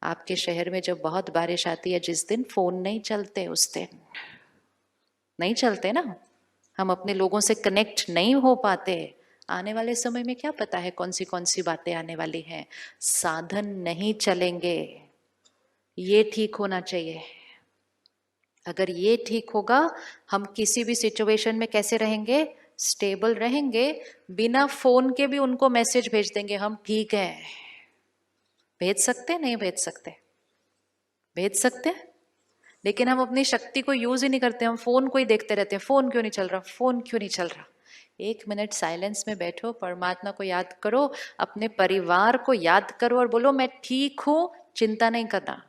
आपके शहर में जब बहुत बारिश आती है, जिस दिन फोन नहीं चलते उस दिन नहीं चलते ना, हम अपने लोगों से कनेक्ट नहीं हो पाते। आने वाले समय में क्या पता है कौन सी बातें आने वाली हैं। साधन नहीं चलेंगे, ये ठीक होना चाहिए। अगर ये ठीक होगा, हम किसी भी सिचुएशन में कैसे रहेंगे, स्टेबल रहेंगे। बिना फोन के भी उनको मैसेज भेज देंगे हम ठीक है। भेज सकते नहीं भेज सकते, भेज सकते। लेकिन हम अपनी शक्ति को यूज ही नहीं करते, हम फोन को ही देखते रहते हैं। फोन क्यों नहीं चल रहा, फोन क्यों नहीं चल रहा। 1 मिनट साइलेंस में बैठो, परमात्मा को याद करो, अपने परिवार को याद करो और बोलो मैं ठीक हूं, चिंता नहीं करना।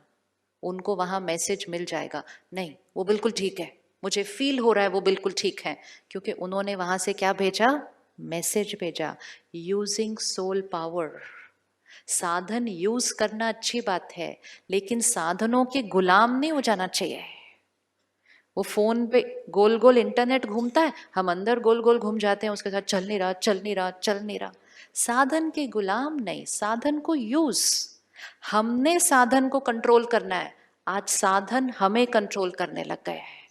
उनको वहां मैसेज मिल जाएगा, नहीं वो बिल्कुल ठीक है, मुझे फील हो रहा है वो बिल्कुल ठीक है, क्योंकि उन्होंने वहां से क्या भेजा, मैसेज भेजा। Using soul power. साधन यूज करना अच्छी बात है, लेकिन साधनों के गुलाम नहीं हो जाना चाहिए। वो फोन पे गोल गोल इंटरनेट घूमता है, हम अंदर गोल गोल घूम जाते हैं उसके साथ, चल नहीं रहा चल नहीं रहा चल नहीं रहा। साधन के गुलाम नहीं, साधन को यूज। हमने साधन को कंट्रोल करना है, आज साधन हमें कंट्रोल करने लग गए हैं।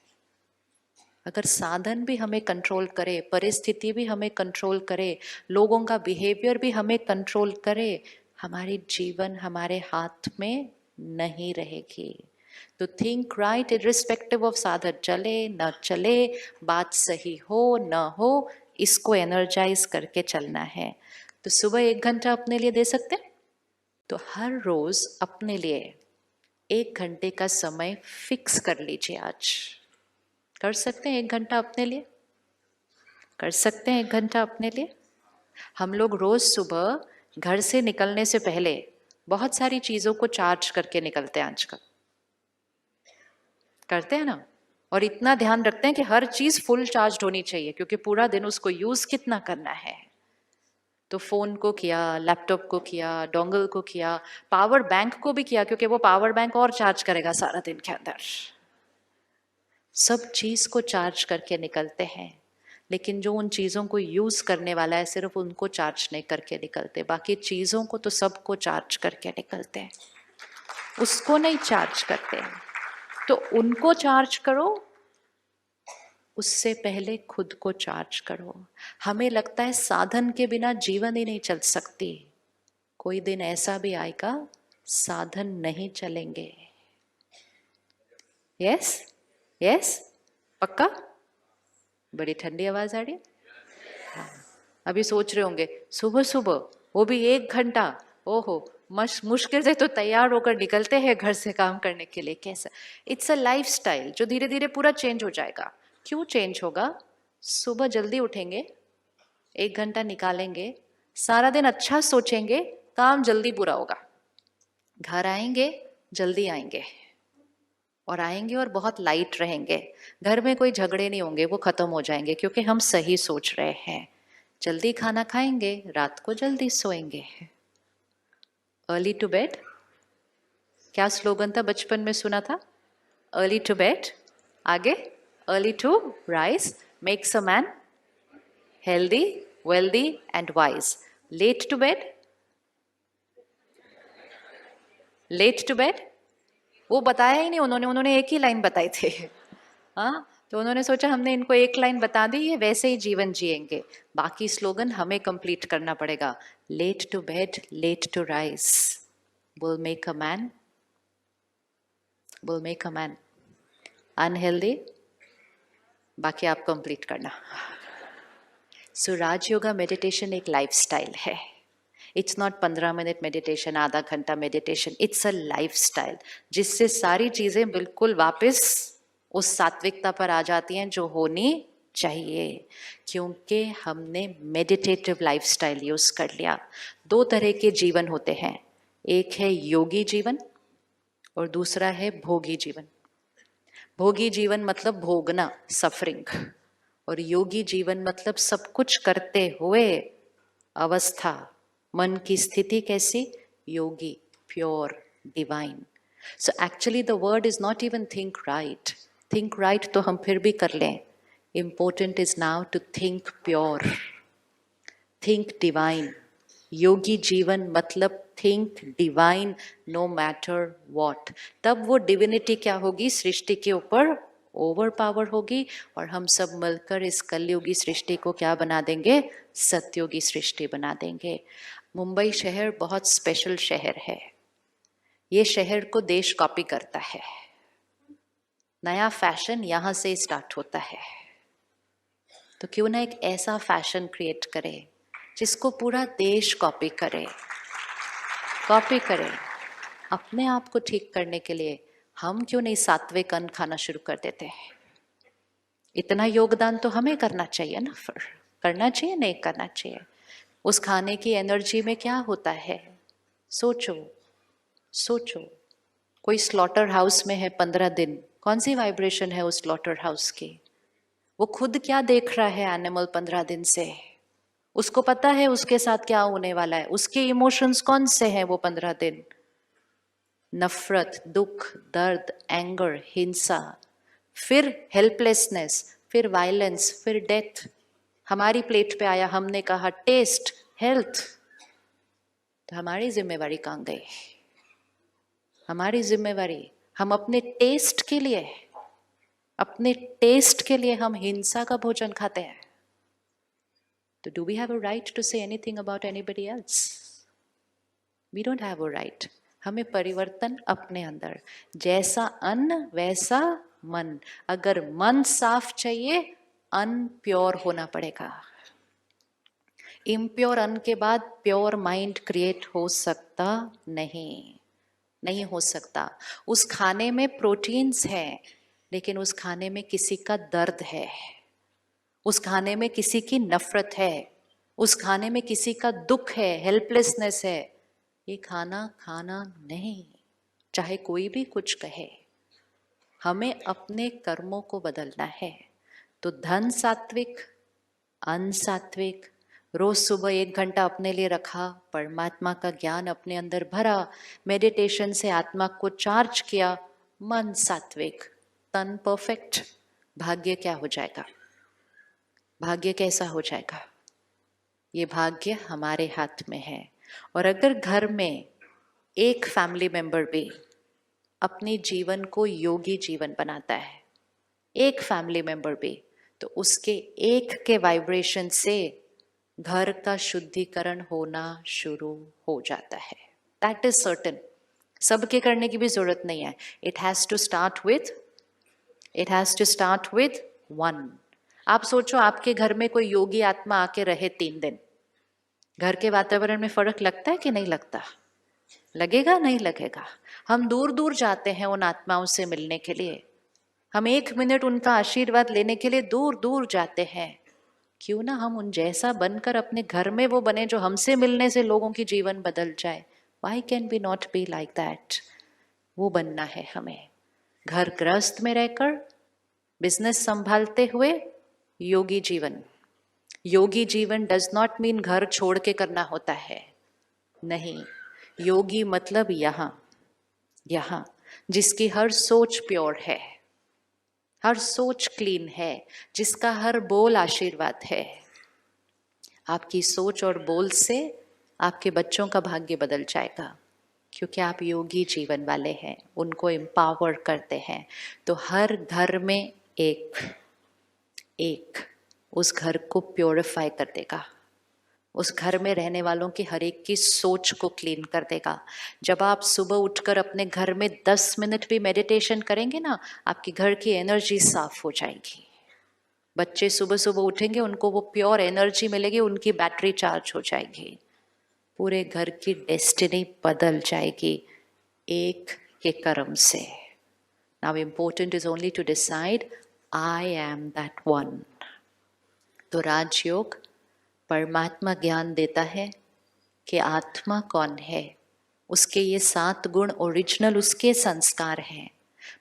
अगर साधन भी हमें कंट्रोल करे, परिस्थिति भी हमें कंट्रोल करे, लोगों का बिहेवियर भी हमें कंट्रोल करे, हमारी जीवन हमारे हाथ में नहीं रहेगी। तो थिंक राइट इरिस्पेक्टिव ऑफ साधन चले न चले, बात सही हो न हो, इसको एनर्जाइज करके चलना है। तो सुबह 1 घंटा अपने लिए दे सकते हैं, तो हर रोज अपने लिए 1 घंटे का समय फिक्स कर लीजिए। आज कर सकते हैं 1 घंटा अपने लिए, कर सकते हैं 1 घंटा अपने लिए। हम लोग रोज सुबह घर से निकलने से पहले बहुत सारी चीजों को चार्ज करके निकलते हैं आजकल, करते हैं ना। और इतना ध्यान रखते हैं कि हर चीज फुल चार्ज होनी चाहिए, क्योंकि पूरा दिन उसको यूज कितना करना है। तो फोन को किया, लैपटॉप को किया, डोंगल को किया, पावर बैंक को भी किया, क्योंकि वो पावर बैंक और चार्ज करेगा सारा दिन के अंदर। सब चीज को चार्ज करके निकलते हैं, लेकिन जो उन चीजों को यूज करने वाला है सिर्फ उनको चार्ज नहीं करके निकलते, बाकी चीजों को तो सबको चार्ज करके निकलते हैं, उसको नहीं चार्ज करते हैं। तो उनको चार्ज करो, उससे पहले खुद को चार्ज करो। हमें लगता है साधन के बिना जीवन ही नहीं चल सकती, कोई दिन ऐसा भी आएगा साधन नहीं चलेंगे। यस यस, पक्का। बड़ी ठंडी आवाज आ रही है। हाँ। अभी सोच रहे होंगे सुबह सुबह वो भी 1 घंटा, ओहो मुश्किल से तो तैयार होकर निकलते हैं घर से काम करने के लिए, कैसा। इट्स अ लाइफ स्टाइल जो धीरे धीरे पूरा चेंज हो जाएगा। क्यों चेंज होगा, सुबह जल्दी उठेंगे, 1 घंटा निकालेंगे, सारा दिन अच्छा सोचेंगे, काम जल्दी पूरा होगा। घर आएंगे जल्दी आएंगे, और आएंगे और बहुत लाइट रहेंगे। घर में कोई झगड़े नहीं होंगे, वो खत्म हो जाएंगे, क्योंकि हम सही सोच रहे हैं। जल्दी खाना खाएंगे, रात को जल्दी सोएंगे। अर्ली टू बेड, क्या स्लोगन था बचपन में सुना था, अर्ली टू बेड, आगे early to rise makes a man healthy wealthy and wise. Late to bed, late to bed वो बताया ही नहीं उन्होंने, उन्होंने एक ही लाइन बताई थी। हाँ, तो उन्होंने सोचा हमने इनको एक लाइन बता दी, ये वैसे ही जीवन जिएंगे, बाकी स्लोगन हमें कंप्लीट करना पड़ेगा। Late to bed late to rise will make a man, will make a man unhealthy, बाकी आप कंप्लीट करना। सो राजयोगा मेडिटेशन एक लाइफस्टाइल है। इट्स नॉट 15 मिनट मेडिटेशन, आधा घंटा मेडिटेशन, इट्स अ लाइफस्टाइल, जिससे सारी चीजें बिल्कुल वापस उस सात्विकता पर आ जाती हैं जो होनी चाहिए, क्योंकि हमने मेडिटेटिव लाइफस्टाइल यूज कर लिया। 2 तरह के जीवन होते हैं, एक है योगी जीवन और दूसरा है भोगी जीवन। भोगी जीवन मतलब भोगना, सफरिंग, और योगी जीवन मतलब सब कुछ करते हुए अवस्था, मन की स्थिति कैसी, योगी, pure, divine. So actually the word is not even think right, think right तो हम फिर भी कर लें, important is now to think pure, think divine. योगी जीवन मतलब think divine no matter what, तब वो डिविनिटी क्या होगी, सृष्टि के ऊपर ओवर पावर होगी, और हम सब मिलकर इस कलयुगी सृष्टि को क्या बना देंगे, सत्युगी सृष्टि बना देंगे। मुंबई शहर बहुत स्पेशल शहर है। ये शहर को देश कॉपी करता है। नया फैशन यहां से स्टार्ट होता है। तो क्यों ना एक ऐसा फैशन क्रिएट करे जिसको पूरा देश कॉपी करे। अपने आप को ठीक करने के लिए हम क्यों नहीं सात्विक अन्न खाना शुरू कर देते हैं? इतना योगदान तो हमें करना चाहिए ना। फिर करना चाहिए, नहीं करना चाहिए? उस खाने की एनर्जी में क्या होता है, सोचो। कोई स्लॉटर हाउस में है 15 दिन, कौन सी वाइब्रेशन है उस स्लॉटर हाउस की? वो खुद क्या देख रहा है एनिमल 15 दिन से? उसको पता है उसके साथ क्या होने वाला है। उसके इमोशंस कौन से हैं वो 15 दिन? नफरत, दुख, दर्द, एंगर, हिंसा, फिर हेल्पलेसनेस, फिर वायलेंस, फिर डेथ। हमारी प्लेट पे आया, हमने कहा टेस्ट, हेल्थ। तो हमारी जिम्मेवारी कहाँ गई? हमारी जिम्मेवारी, हम अपने टेस्ट के लिए हम हिंसा का भोजन खाते हैं। तो do we have a right to say anything about anybody else? We don't have a right. हमें परिवर्तन अपने अंदर, जैसा अन्न वैसा मन। अगर मन साफ चाहिए, अन्न प्योर होना पड़ेगा। इम्प्योर अन्न के बाद प्योर माइंड क्रिएट हो सकता नहीं हो सकता। उस खाने में प्रोटीन्स है, लेकिन उस खाने में किसी का दर्द है, उस खाने में किसी की नफरत है, उस खाने में किसी का दुख है, हेल्पलेसनेस है। ये खाना खाना नहीं, चाहे कोई भी कुछ कहे। हमें अपने कर्मों को बदलना है। तो धन सात्विक, अन्न सात्विक, रोज सुबह 1 घंटा अपने लिए रखा, परमात्मा का ज्ञान अपने अंदर भरा, मेडिटेशन से आत्मा को चार्ज किया, मन सात्विक, तन परफेक्ट। भाग्य क्या हो जाएगा? भाग्य कैसा हो जाएगा? ये भाग्य हमारे हाथ में है। और अगर घर में एक फैमिली मेंबर भी अपने जीवन को योगी जीवन बनाता है, एक फैमिली मेंबर भी, तो उसके एक के वाइब्रेशन से घर का शुद्धिकरण होना शुरू हो जाता है। That is certain. सबके करने की भी जरूरत नहीं है। It has to start with one. आप सोचो, आपके घर में कोई योगी आत्मा आके रहे 3 दिन, घर के वातावरण में फर्क लगता है कि नहीं लगता? लगेगा, नहीं लगेगा? हम दूर दूर जाते हैं उन आत्माओं से मिलने के लिए। हम 1 मिनट उनका आशीर्वाद लेने के लिए दूर दूर जाते हैं। क्यों ना हम उन जैसा बनकर अपने घर में वो बने, जो हमसे मिलने से लोगों की जीवन बदल जाए। Why can we not be like that? वो बनना है हमें। घर गृहस्थ में रहकर, बिजनेस संभालते हुए योगी जीवन। योगी जीवन डज नॉट मीन घर छोड़ के करना होता है, नहीं। योगी मतलब यहाँ जिसकी हर सोच प्योर है, हर सोच क्लीन है, जिसका हर बोल आशीर्वाद है। आपकी सोच और बोल से आपके बच्चों का भाग्य बदल जाएगा, क्योंकि आप योगी जीवन वाले हैं, उनको एम्पावर करते हैं। तो हर घर में एक उस घर को प्योरीफाई कर देगा, उस घर में रहने वालों की हर एक की सोच को क्लीन कर देगा। जब आप सुबह उठकर अपने घर में 10 मिनट भी मेडिटेशन करेंगे ना, आपकी घर की एनर्जी साफ हो जाएगी। बच्चे सुबह सुबह उठेंगे, उनको वो प्योर एनर्जी मिलेगी, उनकी बैटरी चार्ज हो जाएगी, पूरे घर की डेस्टिनी बदल जाएगी एक के कर्म से। Now important is only to decide I am that one. तो राजयोग परमात्मा ज्ञान देता है कि आत्मा कौन है, उसके ये 7 गुण ओरिजिनल उसके संस्कार हैं।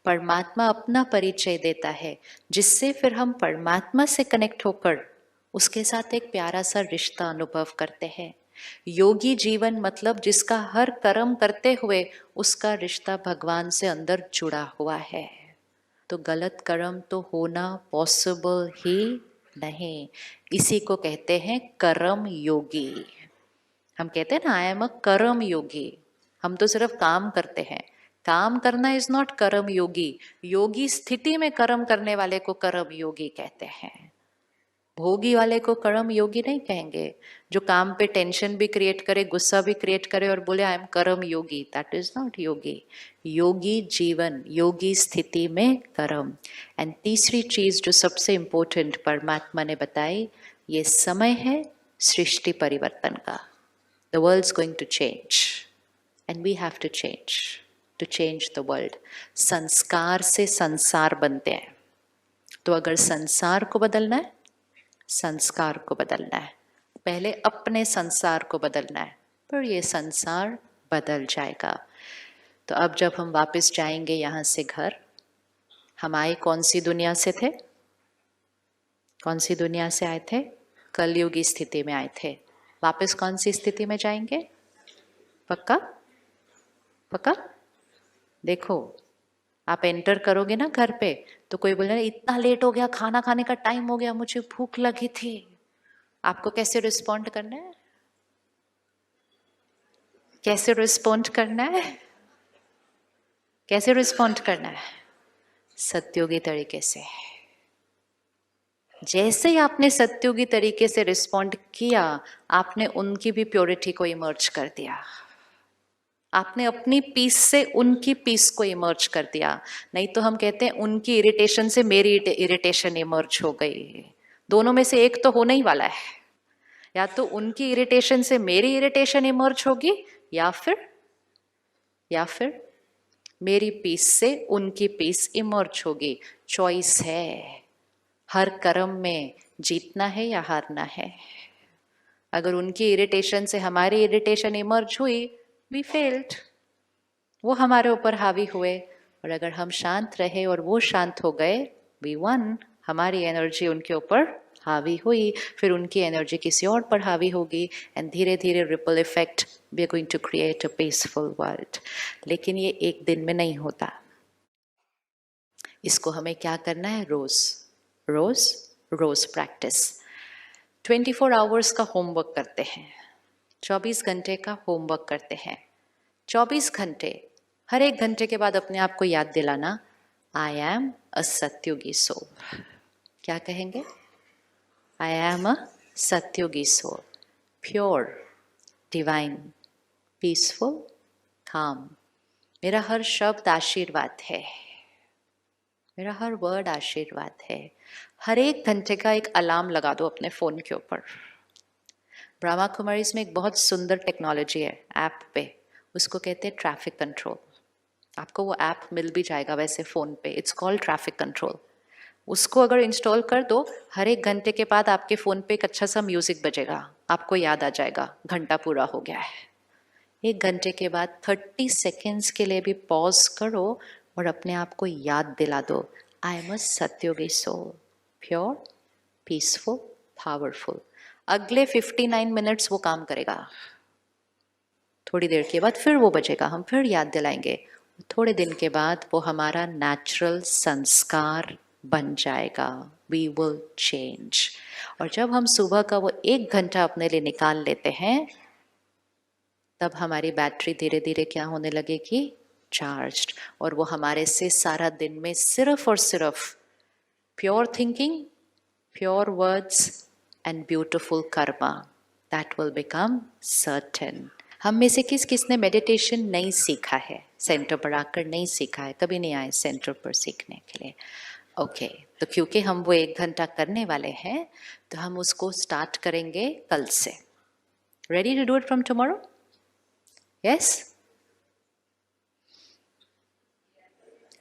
परमात्मा अपना परिचय देता है, जिससे फिर हम परमात्मा से कनेक्ट होकर उसके साथ एक प्यारा सा रिश्ता अनुभव करते हैं। योगी जीवन मतलब जिसका हर कर्म करते हुए उसका रिश्ता भगवान से अंदर जुड़ा हुआ है। तो गलत कर्म तो होना पॉसिबल ही नहीं। इसी को कहते हैं कर्म योगी। हम कहते हैं ना आई एम अ कर्म योगी, हम तो सिर्फ काम करते हैं। काम करना इज नॉट कर्म योगी, योगी स्थिति में कर्म करने वाले को कर्म योगी कहते हैं। भोगी वाले को कर्म योगी नहीं कहेंगे। जो काम पे टेंशन भी क्रिएट करे, गुस्सा भी क्रिएट करे और बोले आई एम कर्म योगी, दैट इज नॉट योगी। योगी जीवन, योगी स्थिति में कर्म। एंड तीसरी चीज जो सबसे इंपॉर्टेंट परमात्मा ने बताई, ये समय है सृष्टि परिवर्तन का। The world is going to change and we have to change the world. संस्कार से संसार बनते हैं, तो अगर संसार को बदलना है, संस्कार को बदलना है, पहले अपने संसार को बदलना है, पर ये संसार बदल जाएगा। तो अब जब हम वापस जाएंगे यहाँ से घर, हम आए कौन सी दुनिया से थे? कौन सी दुनिया से आए थे? कलयुगी स्थिति में आए थे। वापस कौन सी स्थिति में जाएंगे? पक्का? पक्का? देखो, आप एंटर करोगे ना घर पे, तो कोई बोले इतना लेट हो गया, खाना खाने का टाइम हो गया, मुझे भूख लगी थी, आपको कैसे रिस्पॉन्ड करना है? कैसे रिस्पॉन्ड करना है? कैसे रिस्पॉन्ड करना है? सत्योगी तरीके से। जैसे ही आपने सत्योगी तरीके से रिस्पॉन्ड किया, आपने उनकी भी प्योरिटी को इमर्ज कर दिया। आपने अपनी पीस से उनकी पीस को इमर्ज कर दिया। नहीं तो हम कहते हैं उनकी इरिटेशन से मेरी इरिटेशन इमर्ज हो गई। दोनों में से एक तो होने ही वाला है। या तो उनकी इरिटेशन से मेरी इरिटेशन इमर्ज होगी, या फिर मेरी पीस से उनकी पीस इमर्ज होगी। चॉइस है। हर कर्म में जीतना है या हारना है। अगर उनकी इरिटेशन से हमारी इरिटेशन इमर्ज हुई, वी फेल्ड, वो हमारे ऊपर हावी हुए। और अगर हम शांत रहे और वो शांत हो गए, वी वन, हमारी एनर्जी उनके ऊपर हावी हुई, फिर उनकी एनर्जी किसी और पर हावी होगी, एंड धीरे धीरे ripple effect, we are going to create a peaceful world. लेकिन ये एक दिन में नहीं होता। इसको हमें क्या करना है? रोज प्रैक्टिस। 24 आवर्स का होमवर्क करते हैं, 24 घंटे का होमवर्क करते हैं। 24 घंटे, हर एक घंटे के बाद अपने आप को याद दिलाना, आई एम अ सत्योगी सोल। क्या कहेंगे? आई एम अ सत्योगी soul, pure, divine, peaceful, calm. मेरा हर शब्द आशीर्वाद है, मेरा हर वर्ड आशीर्वाद है। हर एक घंटे का एक अलार्म लगा दो अपने फ़ोन के ऊपर। ब्रह्मा कुमारीज में एक बहुत सुंदर टेक्नोलॉजी है ऐप पे, उसको कहते हैं ट्रैफिक कंट्रोल। आपको वो ऐप मिल भी जाएगा वैसे फ़ोन पे, इट्स कॉल्ड ट्रैफिक कंट्रोल। उसको अगर इंस्टॉल कर दो, हर एक घंटे के बाद आपके फ़ोन पे एक अच्छा सा म्यूज़िक बजेगा, आपको याद आ जाएगा घंटा पूरा हो गया है। एक घंटे के बाद 30 सेकेंड्स के लिए भी पॉज करो और अपने आप को याद दिला दो, आई एम अ सत्योगी सोल, प्योर, पीसफुल, पावरफुल। अगले 59 मिनट्स वो काम करेगा। थोड़ी देर के बाद फिर वो बजेगा, हम फिर याद दिलाएंगे। थोड़े दिन के बाद वो हमारा नेचुरल संस्कार बन जाएगा। We will change. और जब हम सुबह का वो 1 घंटा अपने लिए निकाल लेते हैं, तब हमारी बैटरी धीरे धीरे क्या होने लगेगी? चार्ज्ड। और वो हमारे से सारा दिन में सिर्फ और सिर्फ pure thinking, pure words and beautiful Karma, that will become certain. हम में से किस किसने मेडिटेशन नहीं सीखा है? सेंटर पर आकर नहीं सीखा है, कभी नहीं आए सेंटर पर सीखने के लिए? ओके, तो क्योंकि हम वो 1 घंटा करने वाले हैं, तो हम उसको स्टार्ट करेंगे कल से। Ready to do it from tomorrow? Yes?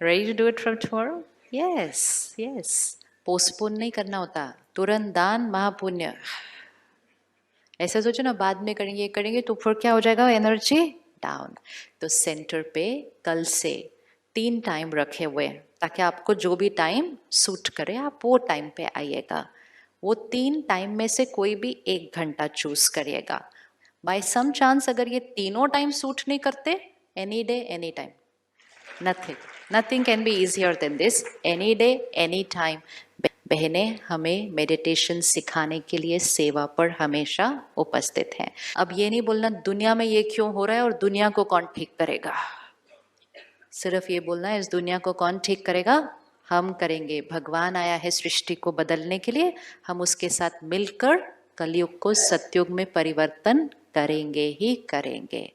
Ready to do it from tomorrow? Yes, yes. Postpone नहीं करना होता, तुरंत दान महापुण्य। ऐसा सोचो ना, बाद में करेंगे तो फिर क्या हो जाएगा? Energy down. तो सेंटर पे कल से 3 टाइम रखे हुए, ताकि आपको जो भी टाइम सूट करे आप वो टाइम पे आइएगा। वो 3 टाइम में से कोई भी 1 घंटा चूज करिएगा। बाय सम चांस अगर ये तीनों टाइम सूट नहीं करते, any day any time, nothing can be easier than this. Any day any time, बहनें हमें मेडिटेशन सिखाने के लिए सेवा पर हमेशा उपस्थित हैं। अब ये नहीं बोलना दुनिया में ये क्यों हो रहा है और दुनिया को कौन ठीक करेगा, सिर्फ ये बोलना है इस दुनिया को कौन ठीक करेगा, हम करेंगे। भगवान आया है सृष्टि को बदलने के लिए, हम उसके साथ मिलकर कलयुग को सतयुग में परिवर्तन करेंगे ही करेंगे।